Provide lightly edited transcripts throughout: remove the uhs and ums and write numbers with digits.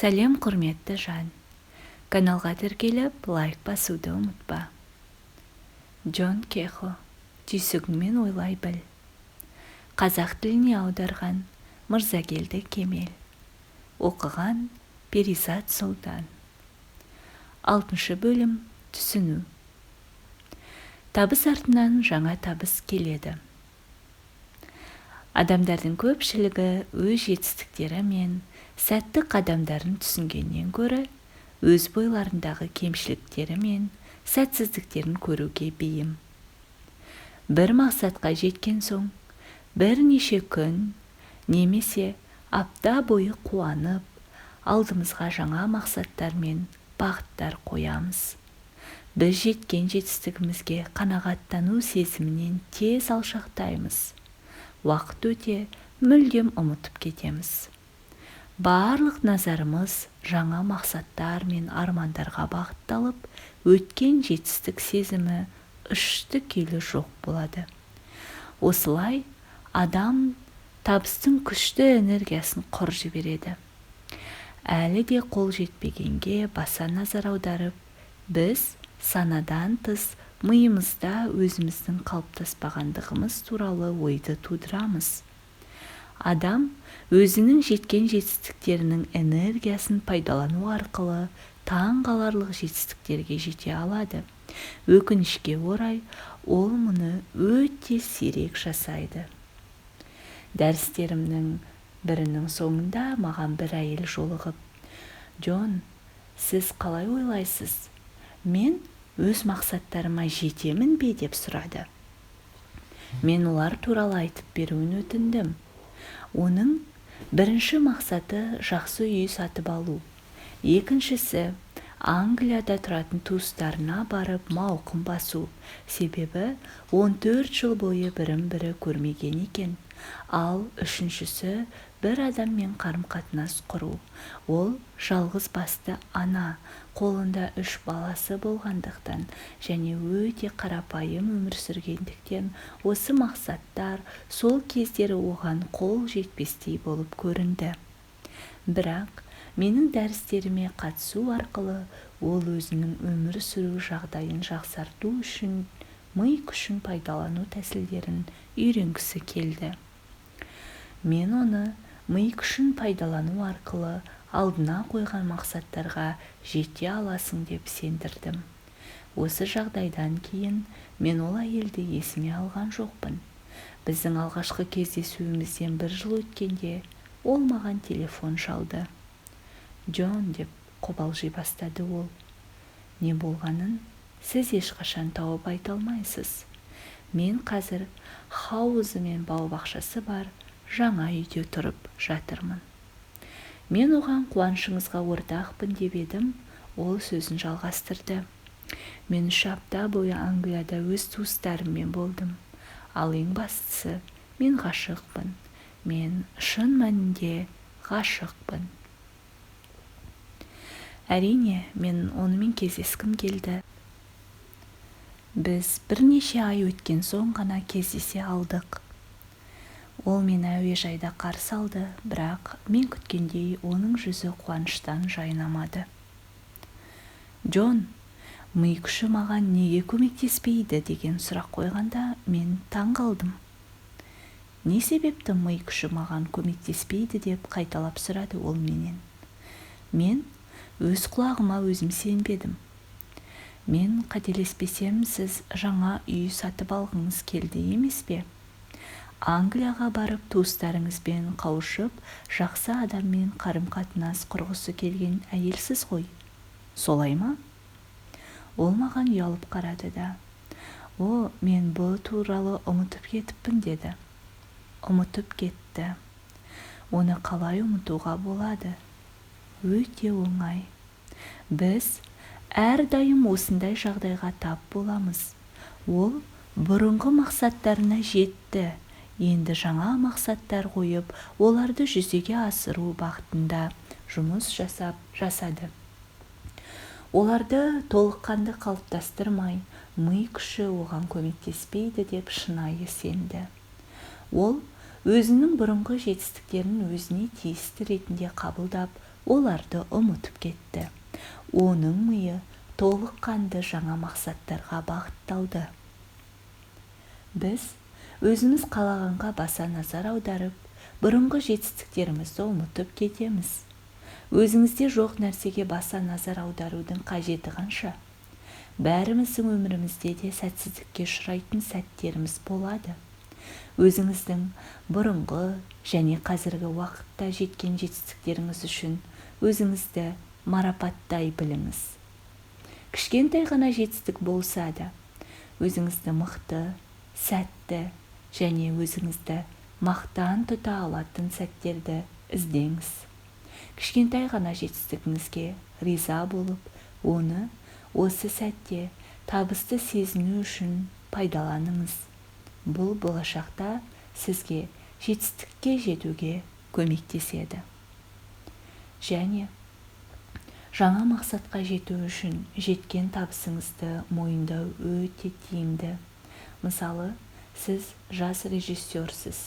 Сәлем құрметті жан. Каналға тіркеліп, лайк басуды ұмытпа. Джон Кехо, түйсігіңмен ойлай біл. Қазақ тіліне аударған Мырзагелді Кемел. Оқыған Перизат Сұлтан. 6 бөлім түсіну. Табыс артынан жаңа табыс келеді. Адамдардың көпшілігі өз жетістіктері мен сәтті қадамдарын түсінгеннен гөрі өз бойларындағы кемшіліктері мен сәтсіздіктерін көруге бейім. Бір мақсатқа жеткен соң, бірнеше күн немесе апта бойы қуанып, алдымызға жаңа мақсаттар мен бағыттар қоямыз. Біз жеткен жетістігімізге қанағаттану сезімінен тез алшақтаймыз. Уақыт өте мүлдем ұмытып кетеміз. Барлық назарымыз жаңа мақсаттар мен армандарға бағытталып, өткен жетістік сезімі ұшты-күйлі жоқ болады. Осылай адам табыстың күшті энергиясын құр жібереді. Әлі де қол жетпегенге баса назар аударып, біз санадан тыс миымызда өзіміздің қалыптаспағандығымыз туралы ойды тудырамыз. Адам өзінің жеткен жетістіктерінің энергиясын пайдалану арқылы таң қаларлық жетістіктерге жете алады. Өкінішке орай, ол мұны өте сирек жасайды. Дәрістерімнің бірінің соңында маған бір әйел жолығып, «Джон, сіз қалай ойлайсыз? Мен өз мақсаттарыма жетемін бе?» деп сұрады. Мен олар туралы айтып беруін өтіндім. Оның бірінші мақсаты жақсы үй сатып алу. Екіншісі, Англияда тұратын туыстарына барып мауқын басу. Себебі 14 жыл бойы бірін-бірі көрмеген екен. Ал үшіншісі, бір адаммен қарым-қатынас құру. Ол жалғыз басты ана, қолында 3 баласы болғандықтан және өте қарапайым өмір сүргендіктен осы мақсаттар сол кездері оған қол жетпестей болып көрінді. Бірақ менің дәрістеріме қатысу арқылы ол өзінің өмір сүру жағдайын жақсарту үшін ми күшін пайдалану тәсілдерін үйренгісі келді. Мен оны ми күшін пайдалану арқылы алдына қойған мақсаттарға жете аласың деп сендірдім. Осы жағдайдан кейін мен ол әйелді есіме алған жоқпын. Біздің алғашқы кездесуімізден 1 жыл өткенде ол маған телефон шалды. «Джон», деп қобалжи бастады ол. «Не болғанын сіз ешқашан тауып айта алмайсыз. Мен қазір хаузы мен бау-бақшасы бар жаңа үйде тұрып жатырмын». Мен оған қуанышыңызға ортақпын деп едім, ол сөзін жалғастырды. Мен 3 апта бойы Англияда өз туыстарыммен болдым. Ал ең бастысы, мен ғашықпын. Мен шын мәнінде ғашықпын. Әрине, мен онымен кездескім келді. Біз бірнеше ай өткен соң ғана кездесе алдық. Ол мені әуежайда қарсы алды, бірақ мен күткендей оның жүзі қуаныштан жайнамады. «Джон, ми күші маған неге көмектеспейді?» деген сұрақ қойғанда мен таң қалдым. «Не себепті ми күші маған көмектеспейді?» деп қайталап сұрады ол менен. Мен өз құлағыма өзім сенбедім. «Мен қателеспесем, сіз жаңа үй сатып алғыңыз келді емес пе? Англияға барып туыстарыңызбен қауышып, жақсы адаммен қарым-қатынас құрғысы келген әйелсіз ғой. Солай ма?» Ол маған ұялып қарады да, «О, мен бұл туралы ұмытып кетіппін» деді. Ұмытып кетті. Оны қалай ұмытуға болады? Өте оңай. Біз әрдайым осындай жағдайға тап боламыз. Ол бұрынғы мақсаттарына жетті. Енді жаңа мақсаттар қойып, оларды жүзеге асыру бағытында жұмыс жасады. Оларды толыққанды қалыптастырмай, ми күші оған көмектеспейді деп шынайы сенді. Ол өзінің бұрынғы жетістіктерін өзіне тиісті ретінде қабылдап, оларды ұмытып кетті. Оның миы толыққанды жаңа мақсаттарға бағытталды. Біз өзіміз қалағанға баса назар аударып, бұрынғы жетістіктерімізді ұмытып кетеміз. Өзіңізде жоқ нәрсеге баса назар аударудың қажеті қанша? Бәріміздің өмірімізде де сәтсіздікке ұшырайтын сәттеріміз болады. Өзіңіздің бұрынғы және қазіргі уақытта жеткен жетістіктеріңіз үшін өзіңізді марапаттай біліңіз. Кішкентай ғана жетістік болса да, өзіңізді мықты, сәтті және өзіңізді мақтан тұта алатын сәттерді іздеңіз. Кішкентай ғана жетістігіңізге риза болып, оны осы сәтте табысты сезіну үшін пайдаланыңыз. Бұл болашақта сізге жетістікке жетуге көмектеседі. Және жаңа мақсатқа жету үшін жеткен табысыңызды мойындау өте тиімді. Мысалы, сіз жас режиссерсіз.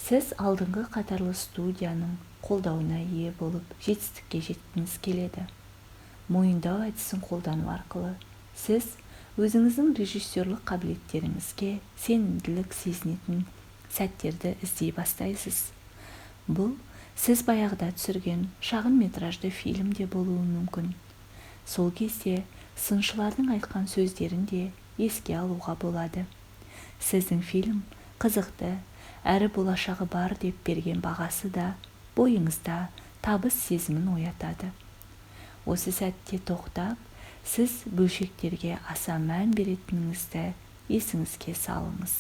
Сіз алдыңғы қатарлы студияның қолдауына ие болып, жетістікке жеткіңіз келеді. Мойындау әдісін қолдану арқылы сіз өзіңіздің режиссерлік қабілеттеріңізге сенімділік сезінетін сәттерді іздей бастайсыз. Бұл сіз баяғыда түсірген шағын метражды фильмде болуы мүмкін. Сол кезде сыншылардың айтқан сөздерін де еске алуға болады. Сіздің фильм қызықты әрі болашағы бар деп берген бағасы да бойыңызда табыс сезімін оятады. Осы сәтте тоқтап, сіз бөлшектерге аса мән беретініңізді есіңізге салыңыз.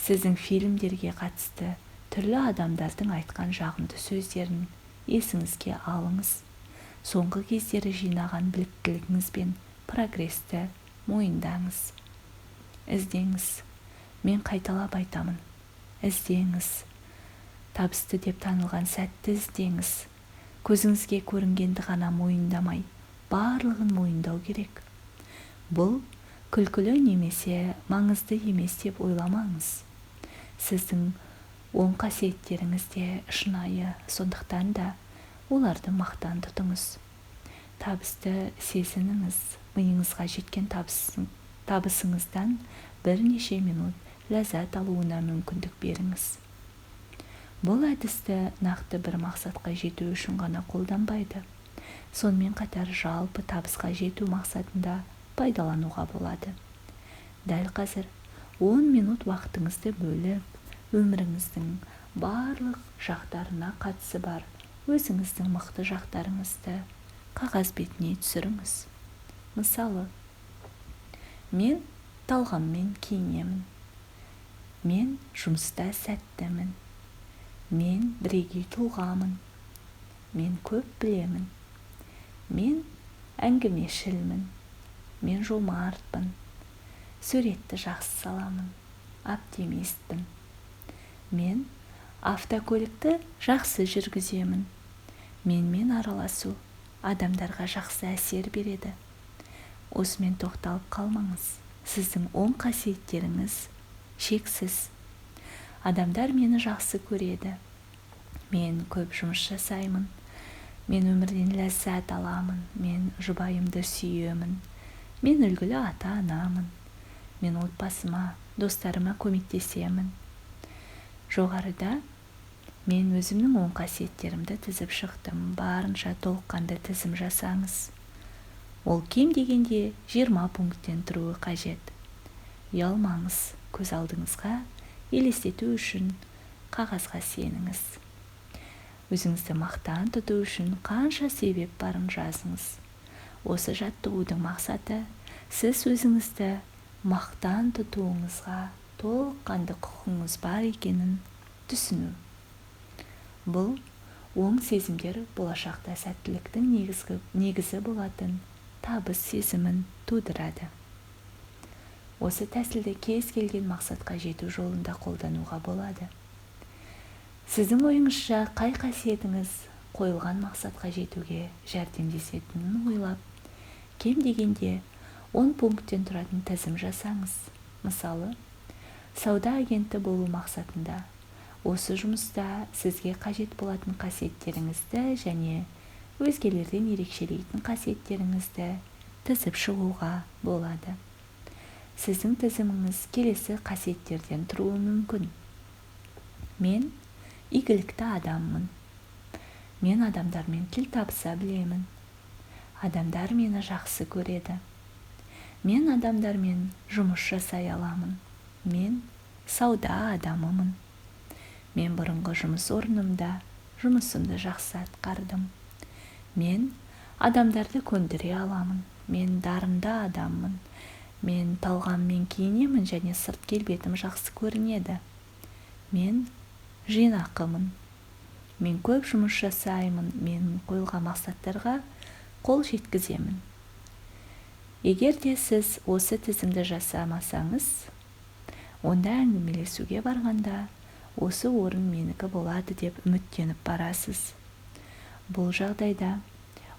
Сіздің фильмдерге қатысты түрлі адамдардың айтқан жағымды сөздерін есіңізге алыңыз. Соңғы кездері жинаған біліктілігіңіз бен прогресті мойындаңыз. Іздеңіз. Мен қайталап айтамын. Іздеңіз. Табысты деп танылған сәтті іздеңіз. Көзіңізге көрінгенді ғана мойындамай, барлығын мойындау керек. Бұл күлкілі немесе маңызды емес деп ойламаңыз. Сіздің оң қасиеттеріңіз де шынайы, сондықтан да оларды мақтан тұтыңыз. Табысты сезініңіз. Миыңызға жеткен табысыңыздан бірнеше минут ләззат алуына мүмкіндік беріңіз. Бұл әдісті нақты бір мақсатқа жету үшін ғана қолданбайды. Сонымен қатар жалпы табысқа жету мақсатында пайдалануға болады. Дәл қазір 10 минут уақытыңызды бөліп, өміріңіздің барлық жақтарына қатысы бар өзіңіздің мықты жақтарыңызды қағаз бетіне түсіріңіз. Мысалы, мен талғаммен киінемін. Мен жұмыста сәттімін. Мен бірегей тұлғамын. Мен көп білемін. Мен әңгімешілмін. Мен жомартпын. Суретті жақсы саламын. Оптимистпін. Мен автокөлікті жақсы жүргіземін. Менімен араласу адамдарға жақсы әсер береді. Осымен тоқталып қалмаңыз. Сіздің оң қасиеттеріңіз шексіз. Адамдар мені жақсы көреді. Мен көп жұмыс жасаймын. Мен өмірден ләззат аламын. Мен жұбайымды сүйемін. Мен үлгілі ата-анамын. Мен отбасыма, достарыма көмектесемін. Жоғарыда мен өзімнің оң қасиеттерімді тізіп шықтым. Барынша толыққанды тізім жасаңыз. Ол кем дегенде 20 пункттен тұруы қажет. Ұялмаңыз. Көз алдыңызға елестету үшін қағазға сеніңіз. Өзіңізді мақтан тұту үшін қанша себеп барын жазыңыз. Осы жаттығудың мақсаты сіз өзіңізді мақтан тұтуыңызға толыққанды құқыңыз бар екенін түсіну. Бұл оң сезімдер болашақта сәттіліктің негізі болатын табыс сезімін тудырады. Осы тәсілді кез келген мақсатқа жету жолында қолдануға болады. Сіздің ойыңызша қай қасиетіңіз қойылған мақсатқа жетуге жәрдемдесетінін ойлап, кем дегенде 10 пункттен тұратын тізім жасаңыз. Мысалы, сауда агенті болу мақсатында осы жұмыста сізге қажет болатын қасиеттеріңізді және өзгелерден ерекшелейтін қасиеттеріңізді тізіп шығуға болады. Сіздің тізіміңіз келесі қасиеттерден тұруы мүмкін. Мен игілікті адаммын. Мен адамдармен тіл табыса білемін. Адамдар мені жақсы көреді. Мен адамдармен жұмыс жасай аламын. Мен сауда адамымын. Мен бұрынғы жұмыс орнымда жұмысымды жақсы атқардым. Мен адамдарды көндіре аламын. Мен дарынды адаммын. Мен талғаммен киінемін және сырт келбетім жақсы көрінеді. Мен жинақымын. Мен көп жұмыс жасаймын. Мен қойылған мақсаттарға қол жеткіземін. Егер де сіз осы тізімді жасамасаңыз, онда әңгімелесуге барғанда осы орын менікі болады деп үміттеніп барасыз. Бұл жағдайда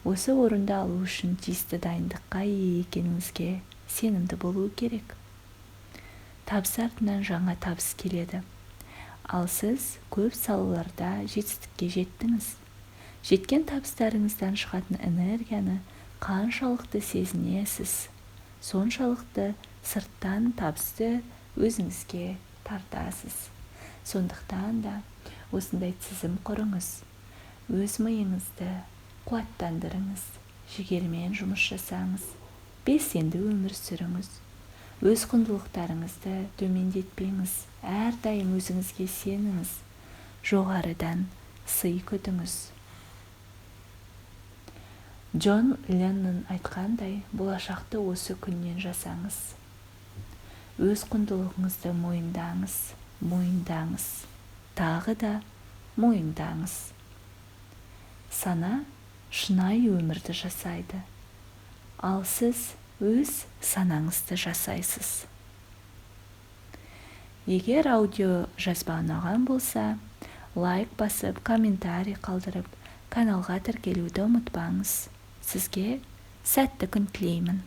осы орынды алу үшін тиісті дайындыққа ие екеніңізге сенімді болу керек. Табыс артынан жаңа табыс келеді. Ал сіз көп салаларда жетістікке жеттіңіз. Жеткен табыстарыңыздан шығатын энергияны қаншалықты сезінесіз, соншалықты сырттан табысты өзіңізге тартасыз. Сондықтан да осындай тізім құрыңыз. Өз миыңызды қуаттандырыңыз, жігермен жұмыс жасаңыз, белсенді өмір сүріңіз. Өз құндылықтарыңызды төмендетпеңіз, әрдайым өзіңізге сеніңіз, жоғарыдан сый күтіңіз. Джон Леннон айтқандай, болашақты осы күннен жасаңыз. Өз құндылығыңызды мойындаңыз, тағы да мойындаңыз. Сана шынайы өмірді жасайды, ал сіз өз санаңызды жасайсыз. Егер аудио жазба ұнаған болса, лайк басып, комментарий қалдырып, каналға тіркелуді ұмытпаңыз. Сізге сәтті күн тілеймін.